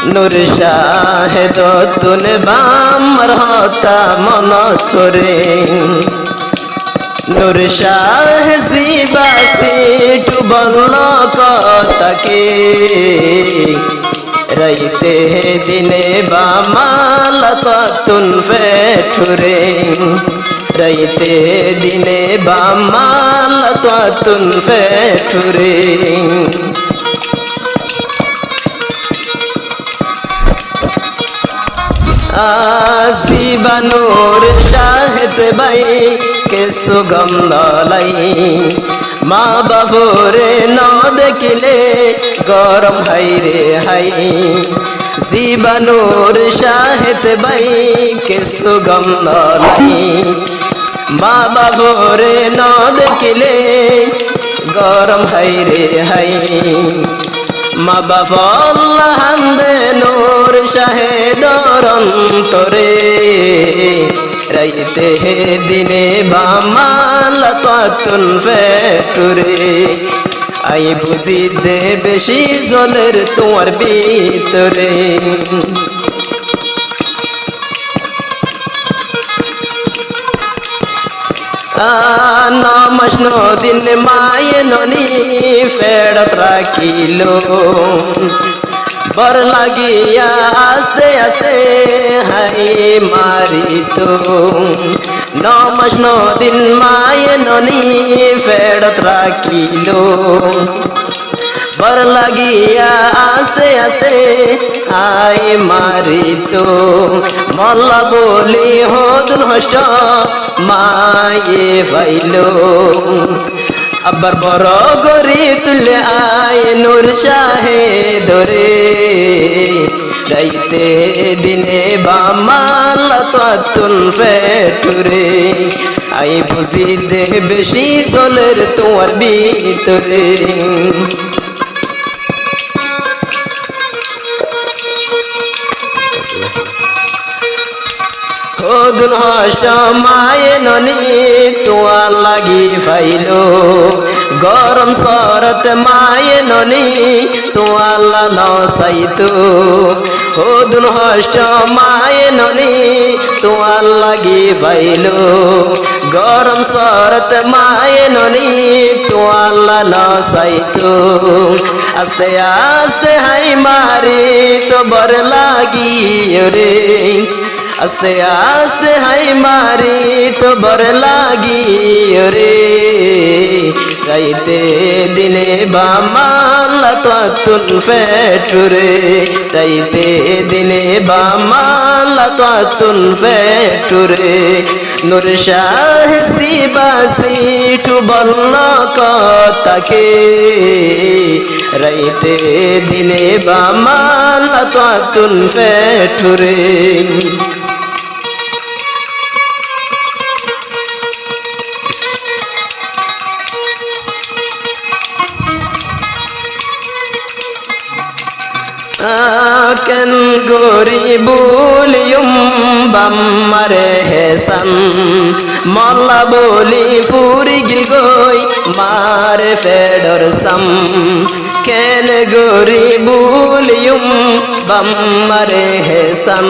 নূর শাহেদ তুনে বামর হতা মন থরে নূর শাহ জিবাসি টুবল কতকে রইতে দিনে বামাল তুন ফেঠুরে রইতে দিনে বামাল তুন ফেঠুরে জীবানুর শাহেদ ভাই কে সুগন্ধ লাই মা বাবুরে ন দেখিলে গরম হাই রে হাই জীবানুর শাহেদ ভাই কে সুগন্ধ লাই মা বাবুরে ন দেখিলে গরম হাই রে হাই মা বাবা হান্দে নূর শাহেদর অন্তরে রাইতে দিনে বামাল তুন ফেটুরে আই বুঝি দে বেশি জলের তোমার ভিতরে নমাস দিন মায়ে ননি ফেরত রাখিল বর লাগিয়া আস্তে আস্তে হাই মারিত নমাস দিন মায়ে ননি ফেরত রাখিল বর লাগিয়া আস্তে আস্তে হাই মারিত মল্লা বলি হদুল হষ্ট মায়ে পাইল আবার বড় গরি তুলে আয় নূর শাহেদরে রাইতে দিনে বামাল তুন ফেটুরে আই বুঝি দে বেশি জলের তোমার ভিতরে হদুল হষ্ট মায়ে ননি তোয়া লাগি ফাইল গরম সরত মায়ে ননি তোয়াল্লা নসাইতো হদুল হষ্ট মায়ে ননি তোয়াল লাগি ফাইল গরম সরত মায়ে ননি তোয়াল্লা নসাইতো আস্তে আস্তে হাই মারি তো বর লাগি রে আস্তে আস্তে হাই মারি তো বর লাগি রে রাইতে দিনে বামাল তুন ফেটুরে রাইতে দিনে বামাল তুন ফেটুরে নূর শাহ জিবাসি টুবল কতকে রাইতে দিনে বামাল তুন ফেটুরে কেন গরি বলিয়ুম বাম্মারে হেসান মল্লা বলি ফুরি গিল গই মারে ফেডর সাম কেন গরি বলিয়ুম বাম্মারে হেসান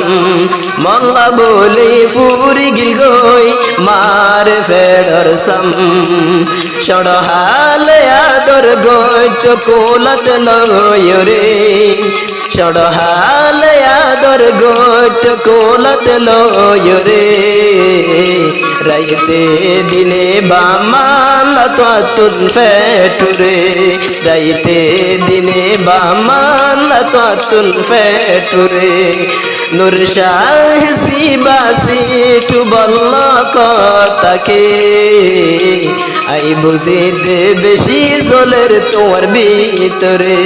মল্লা বলি ফুরি গিল গই মারে ফেডর সাম সড়হালে আদর গই তো কোলত লয়রে সড়হালে আদর গত কোলত লয়রে রাইতে দিনে বামাল তুন ফেটুরে রাইতে দিনে বামাল তুন ফেটুরে নূর শাহ জিবাসি টুবল কতকে আই বুঝি দে বেশি জলের তোমার ভিতরে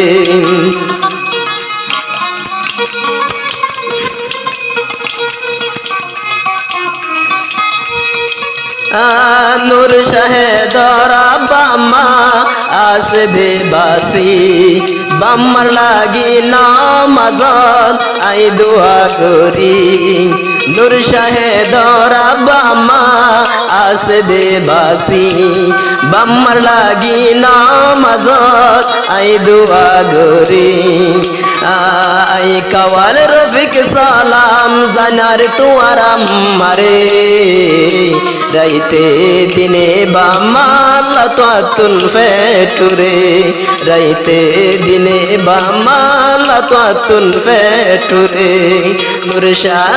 নূর শাহেদর বাম্মা আসে দে বাসি বাম্মার লাগি নামাজত আই দোয়া করি নূর শাহেদর বাম্মা আসে দে বাসি বাম্মার লাগি নামাজত আই দোয়া করি আই কাওয়াল রফিক সালাম জানার তুয়ার আমারে রাইতে দিনে বামাল্লা তোয়াতুন ফেটুরে রাইতে দিনে বামাল্লা তোয়াতুন ফেটুরে নূর শাহ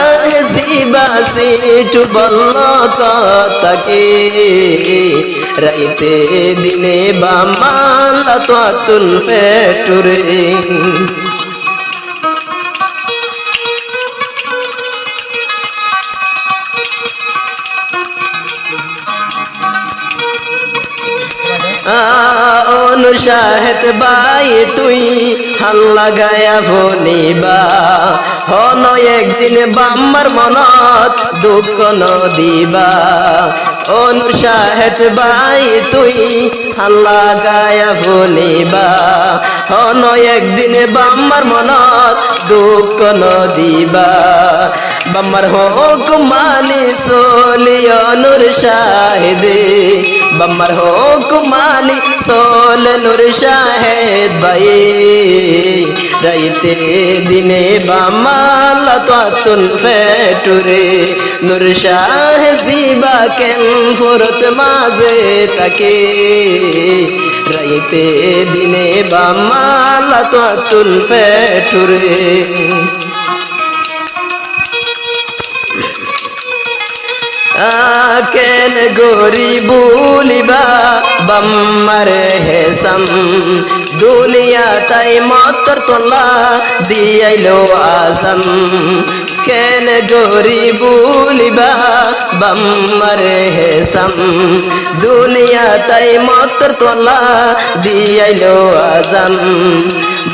জিবাসি টুবল্ল কথাকে রাইতে দিনে বামাল্লা তোয়াতুন ফেটুরে নূর শাহেদ ভাই তুই হাল্লা গায়া ভনিবা হন একদিন বাম্মার মনত দুঃখ নদিবা ও নূর শাহেদ ভাই তুই হাল্লা গায়া ভনিবা হন একদিন বাম্মার মনত দুঃখ নদিবা বাম্মার হোক মানি সোলিও নূর শাহেদে বাম্মার হোক মানি সোল নূর শাহেদ ভাই রাইতে দিনে বামাল্লা তোয়াতুন ফেটুরে নূর শাহ জিবা কেন ফুরত মাঝে তাকে রাইতে দিনে বামাল্লা তোয়াতুন ফেটুরে কেন গরি বলিবা বাম্মার হেসাম দুনিয়া তাই মতর তোলা দিয়াইলো আসাম কেন গরি বলিবা বাম্মার হেসাম দুনিয়া তাই মতর তোলা দিয়াইলো আজাম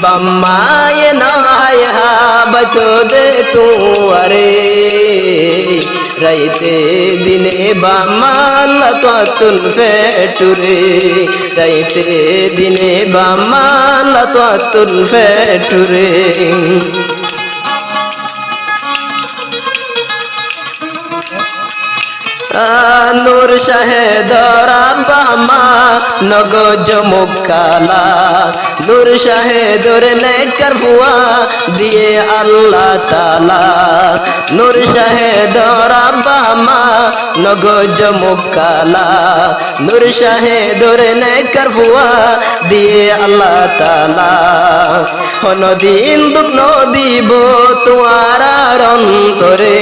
বাম্মায় নয় হাবত দে তুয়ারে রাইতে দিনে বামাল্লা তোয়াতুন ফেটুরে রাইতে দিনে বামাল্লা তোয়াতুন ফেটুরে নূর শাহেদ রাব্বামা নগজ মুকালা নূর শাহেদর নেকর ফুয়া দিয়ে আল্লাহ তাআলা নূর শাহেদ রাব্বামা নগজ মুকালা নূর শাহেদর নেকর ফুয়া দিয়ে আল্লাহ তাআলা নদীন দুঃখ নদীব তোয়ার অন্তরে